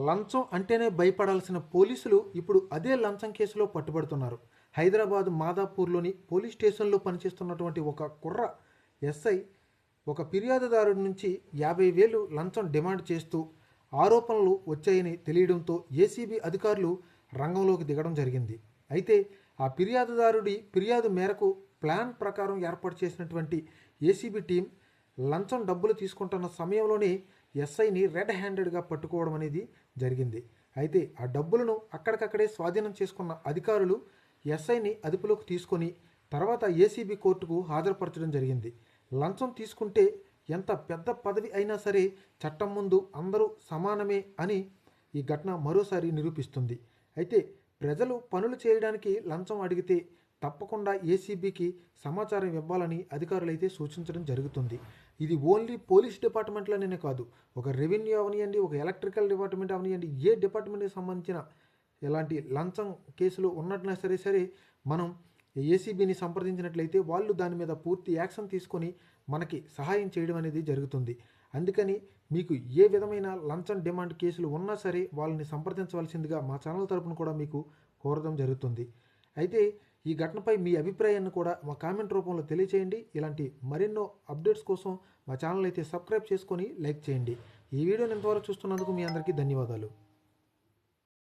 లంచం అంటేనే భయపడాల్సిన పోలీసులు ఇప్పుడు అదే లంచం కేసులో పట్టుబడుతున్నారు. హైదరాబాద్ మాదాపూర్లోని పోలీస్ స్టేషన్లో పనిచేస్తున్నటువంటి ఒక కుర్ర ఎస్ఐ ఒక ఫిర్యాదుదారుడి నుంచి 50,000 లంచం డిమాండ్ చేస్తూ ఆరోపణలు వచ్చాయని తెలియడంతో ఏసీబీ అధికారులు రంగంలోకి దిగడం జరిగింది. అయితే ఆ ఫిర్యాదుదారుడి ఫిర్యాదు మేరకు ప్లాన్ ప్రకారం ఏర్పాటు చేసినటువంటి ఏసీబీ టీం లంచం డబ్బులు తీసుకుంటున్న సమయంలోనే ఎస్ఐని రెడ్ హ్యాండెడ్గా పట్టుకోవడం అనేది జరిగింది. అయితే ఆ డబ్బులను అక్కడికక్కడే స్వాధీనం చేసుకున్న అధికారులు ఎస్ఐని అదుపులోకి తీసుకొని తర్వాత ఏసీబీ కోర్టుకు హాజరుపరచడం జరిగింది. లంచం తీసుకుంటే ఎంత పెద్ద పదవి అయినా సరే చట్టం ముందు అందరూ సమానమే అని ఈ ఘటన మరోసారి నిరూపిస్తుంది. అయితే ప్రజలు పనులు చేయడానికి లంచం అడిగితే తప్పకుండా ఏసీబీకి సమాచారం ఇవ్వాలని అధికారులైతే సూచించడం జరుగుతుంది. ఇది ఓన్లీ పోలీస్ డిపార్ట్మెంట్లోనే కాదు, ఒక రెవెన్యూ అవనియండి, ఒక ఎలక్ట్రికల్ డిపార్ట్మెంట్ అవనియండి, ఏ డిపార్ట్మెంట్కి సంబంధించిన ఎలాంటి లంచం కేసులు ఉన్నట్లయినా సరే మనం ఏసీబీని సంప్రదించినట్లయితే వాళ్ళు దాని మీద పూర్తి యాక్షన్ తీసుకొని మనకి సహాయం చేయడం అనేది జరుగుతుంది. అందుకని మీకు ఏ విధమైన లంచం డిమాండ్ కేసులు ఉన్నా సరే వాళ్ళని సంప్రదించవలసిందిగా మా ఛానల్ తరపున కూడా మీకు కోరడం జరుగుతుంది. అయితే ఈ ఘటనపై మీ అభిప్రాయాన్ని కూడా మా కామెంట్ రూపంలో తెలియచేయండి. ఇలాంటి మరెన్నో అప్డేట్స్ కోసం మా ఛానల్ అయితే సబ్స్క్రైబ్ చేసుకొని లైక్ చేయండి. ఈ వీడియోని ఎంతవరకు చూస్తున్నందుకు మీ అందరికీ ధన్యవాదాలు.